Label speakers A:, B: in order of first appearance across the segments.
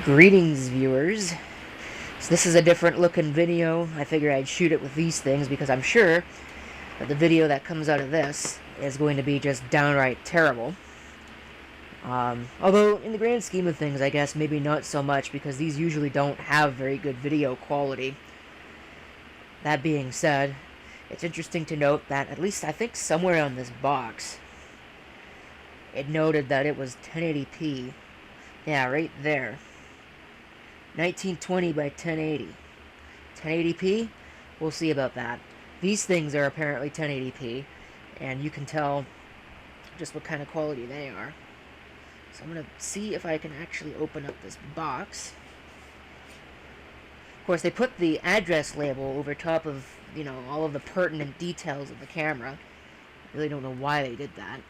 A: Greetings, viewers. So this is a different looking video. I figure I'd shoot it with these things because I'm sure that the video that comes out of this is going to be just downright terrible. Although, in the grand scheme of things, I guess maybe not so much because these usually don't have very good video quality. That being said, it's interesting to note that at least I think somewhere on this box it noted that it was 1080p. Yeah, right there. 1920 by 1080. 1080p? We'll see about that. These things are apparently 1080p, and you can tell just what kind of quality they are. So I'm going to see if I can actually open up this box. Of course, they put the address label over top of, all of the pertinent details of the camera. I really don't know why they did that.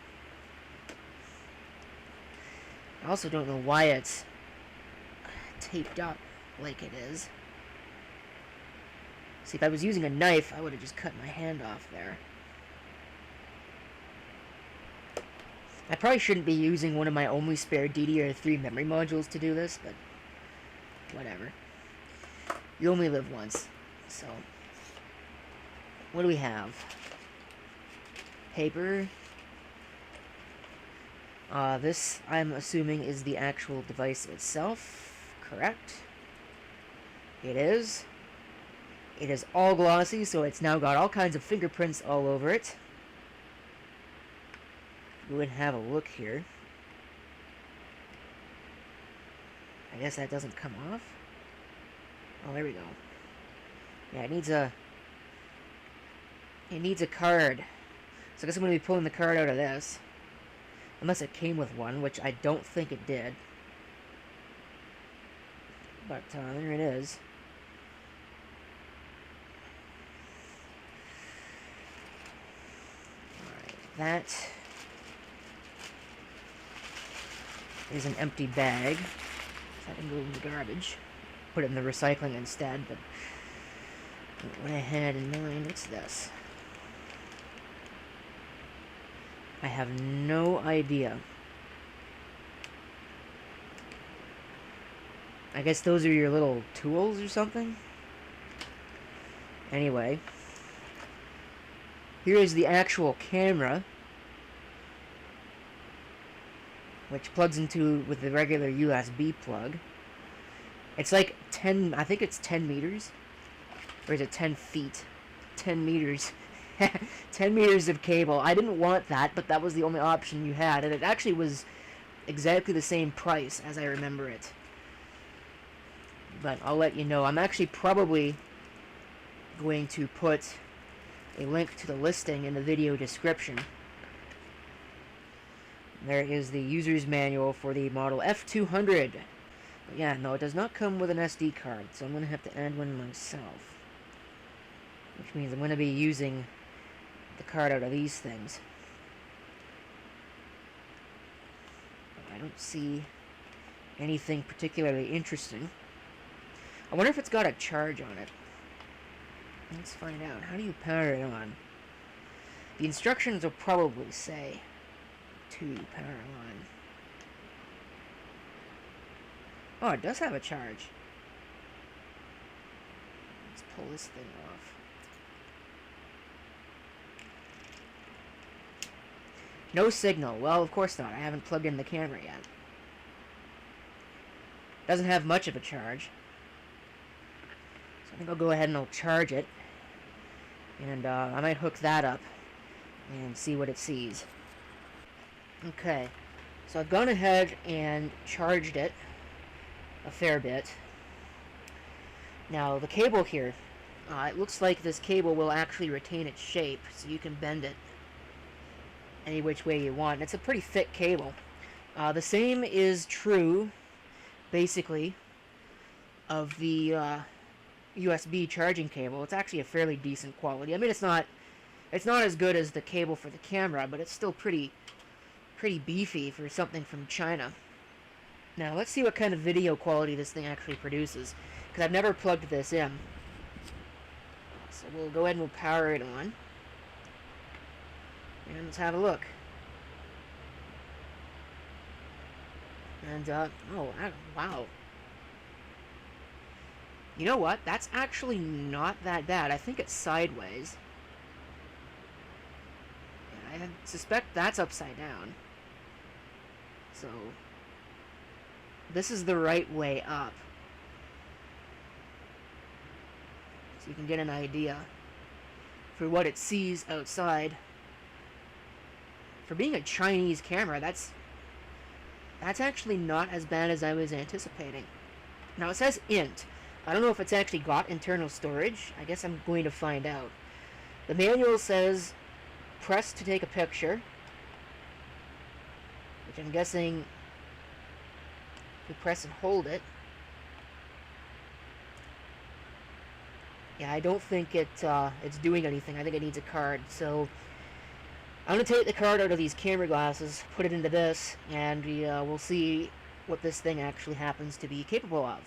A: I also don't know why it's taped up like it is. See, if I was using a knife, I would have just cut my hand off there. I probably shouldn't be using one of my only spare DDR3 memory modules to do this, but whatever. You only live once. So, what do we have? Paper. This, I'm assuming, is the actual device itself. Correct. It is. It is all glossy, so it's now got all kinds of fingerprints all over it. Go ahead and have a look here. I guess that doesn't come off. Oh, there we go. Yeah, it needs a card. So I guess I'm going to be pulling the card out of this. Unless it came with one, which I don't think it did. But there it is. Alright, that is an empty bag. So I can go in the garbage. Put it in the recycling instead, but what I had in mind, what's this? I have no idea. I guess those are your little tools or something? Anyway. Here is the actual camera, which plugs into with the regular USB plug. It's like 10, I think it's 10 meters. Or is it 10 feet? 10 meters. 10 meters of cable. I didn't want that, but that was the only option you had. And it actually was exactly the same price as I remember it. But I'll let you know. I'm actually probably going to put a link to the listing in the video description. There is the user's manual for the model F200. But yeah, no, it does not come with an SD card, so I'm going to have to add one myself. Which means I'm going to be using the card out of these things. I don't see anything particularly interesting. I wonder if it's got a charge on it. Let's find out. How do you power it on? The instructions will probably say to power on. Oh, it does have a charge. Let's pull this thing off. No signal. Well, of course not. I haven't plugged in the camera yet. Doesn't have much of a charge. So I think I'll go ahead and I'll charge it. And I might hook that up and see what it sees. Okay. So I've gone ahead and charged it a fair bit. Now the cable here, it looks like this cable will actually retain its shape, so you can bend it any which way you want. It's a pretty thick cable. The same is true, basically, of the USB charging cable. It's actually a fairly decent quality. I mean, it's not as good as the cable for the camera, but it's still pretty beefy for something from China. Now, let's see what kind of video quality this thing actually produces, because I've never plugged this in. So we'll go ahead and we'll power it on. And let's have a look. And, wow. You know what? That's actually not that bad. I think it's sideways. And I suspect that's upside down. So, this is the right way up. So you can get an idea for what it sees outside. For being a Chinese camera, that's actually not as bad as I was anticipating. Now it says int. I don't know if it's actually got internal storage. I guess I'm going to find out. The manual says press to take a picture, which I'm guessing if you press and hold it. Yeah, I don't think it's doing anything. I think it needs a card. So I'm going to take the card out of these camera glasses, put it into this, and we'll see what this thing actually happens to be capable of.